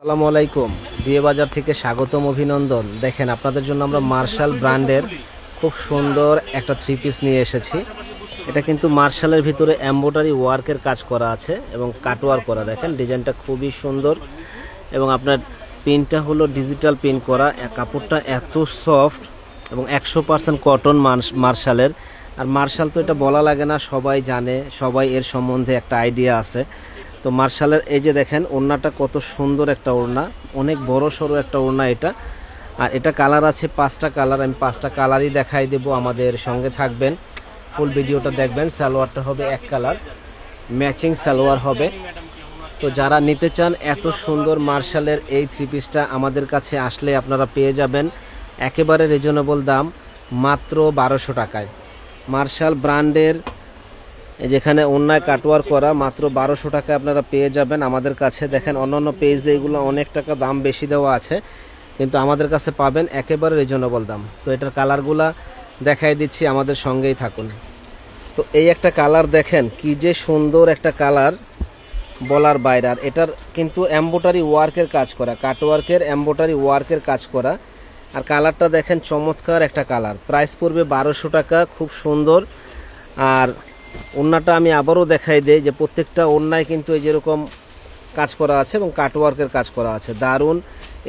আসসালামু আলাইকুম। বিয়ে বাজার থেকে স্বাগতম, অভিনন্দন। দেখেন, আপনাদের জন্য আমরা মার্শাল ব্র্যান্ডের খুব সুন্দর একটা থ্রি পিস নিয়ে এসেছি। এটা কিন্তু মার্শালের ভিতরে এমব্রয়ডারি ওয়ার্কের কাজ করা আছে এবং কাটওয়ার্ক করা। দেখেন ডিজাইনটা খুবই সুন্দর এবং আপনার পিনটা হলো ডিজিটাল পিন করা। কাপড়টা এত সফট এবং 100% কটন মার্শালের। আর মার্শাল তো এটা বলা লাগে না, সবাই জানে, সবাই এর সম্বন্ধে একটা আইডিয়া আছে। তো মার্শালের এই যে দেখেন ওড়নাটা কত সুন্দর একটা ওড়না, অনেক বড় সড়ো একটা ওড়না এটা। আর এটা কালার আছে 5টা কালার, আমি 5টা কালারই দেখাই দেব। আমাদের সঙ্গে থাকবেন, ফুল ভিডিওটা দেখবেন। সালোয়ারটা হবে এক কালার, ম্যাচিং সালোয়ার হবে। তো যারা নিতে চান এত সুন্দর মার্শালের এই থ্রি পিসটা, আমাদের কাছে আসলে আপনারা পেয়ে যাবেন একেবারে রিজনেবল দাম, মাত্র 1200 টাকায়। মার্শাল ব্র্যান্ডের যেখানে ওড়নায় কাটওয়ার্ক করা, মাত্র 1200 টাকায় আপনারা পেয়ে যাবেন আমাদের কাছে। দেখেন অন্যান্য পেজে এগুলো অনেক টাকা দাম বেশি দেওয়া আছে, কিন্তু আমাদের কাছে পাবেন একেবারে রিজনেবল দাম। তো এটার কালারগুলা দেখাই দিচ্ছি, আমাদের সঙ্গেই থাকুন। তো এই একটা কালার দেখেন, কি যে সুন্দর একটা কালার, বলার বাইরে। আর এটার কিন্তু এমব্রয়ডারি ওয়ার্কের কাজ করা, কাটওয়ার্কের এমব্রয়ডারি ওয়ার্কের কাজ করা। আর কালারটা দেখেন চমৎকার একটা কালার। প্রাইস পড়বে 1200 টাকা, খুব সুন্দর। আর ওড়নাটা আমি আবারও দেখাই দেই যে প্রত্যেকটা ওড়নায় কিন্তু এই যেরকম কাজ করা আছে এবং কাটওয়ার্কের কাজ করা আছে। দারুণ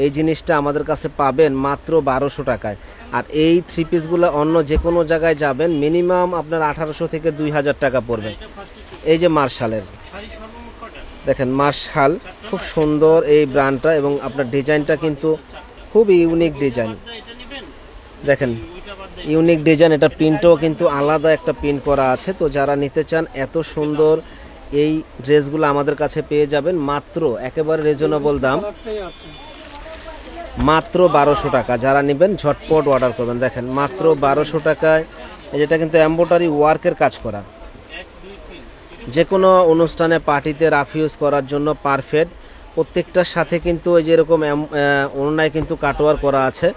এই জিনিসটা আমাদের কাছে পাবেন মাত্র 1200 টাকায়। আর এই থ্রি পিসগুলো অন্য যে কোনো জায়গায় যাবেন মিনিমাম আপনার 1800 থেকে 2000 টাকা পড়বে। এই যে মার্শালের দেখেন, মার্শাল খুব সুন্দর এই ব্র্যান্ডটা এবং আপনার ডিজাইনটা কিন্তু খুব ইউনিক ডিজাইন। দেখেন ইউনিক ডিজাইন, এটা প্রিন্টও কিন্তু আলাদা একটা প্রিন্ট করা আছে। তো যারা নিতে চান এত সুন্দর এই ড্রেসগুলো আমাদের কাছে পেয়ে যাবেন মাত্র একেবারে রিজনেবল দাম, মাত্র 1200 টাকা। যারা নেবেন ঝটপট অর্ডার করবেন। দেখেন মাত্র 1200 টাকায়। যেটা কিন্তু এমব্রয়ডারি ওয়ার্কের কাজ করা, যে কোনো অনুষ্ঠানে পার্টিতে রাফ ইউজ করার জন্য পারফেক্ট। প্রত্যেকটার সাথে কিন্তু ওই যেরকম ওড়নায় কিন্তু কাটওয়ার্ক করা আছে,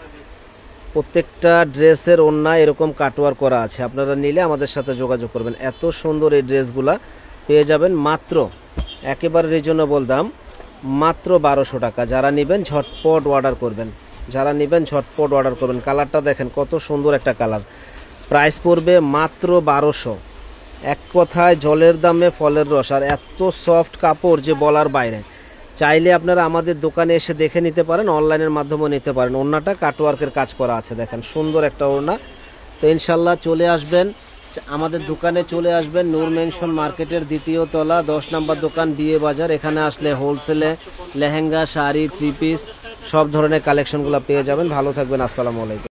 প্রত্যেকটা ড্রেসের ওড়নায় এরকম কাটওয়ার্ক করা আছে। আপনারা নিলে আমাদের সাথে যোগাযোগ করবেন। এত সুন্দর এই ড্রেসগুলা পেয়ে যাবেন মাত্র একেবারে রিজনেবল দাম, মাত্র 1200 টাকা। যারা নেবেন ঝটপট অর্ডার করবেন, যারা নেবেন ঝটপট অর্ডার করবেন। কালারটা দেখেন কত সুন্দর একটা কালার। প্রাইস পড়বে মাত্র 1200। এক কথায় জলের দামে ফলের রস। আর এত সফট কাপড় যে বলার বাইরে। চাইলে আপনারা আমাদের দোকানে এসে দেখে নিতে পারেন, অনলাইনের মাধ্যমেও নিতে পারেন। ওড়নাটা কাটওয়ার্কের কাজ করা আছে, দেখেন সুন্দর একটা ওড়না। তো ইনশাল্লাহ চলে আসবেন আমাদের দোকানে, চলে আসবেন নূর মেনশন মার্কেটের 2য় তলা 10 নম্বর দোকান, বিয়ে বাজার। এখানে আসলে হোলসেলে লেহেঙ্গা, শাড়ি, থ্রি পিস সব ধরনের কালেকশনগুলো পেয়ে যাবেন। ভালো থাকবেন, আসসালামু আলাইকুম।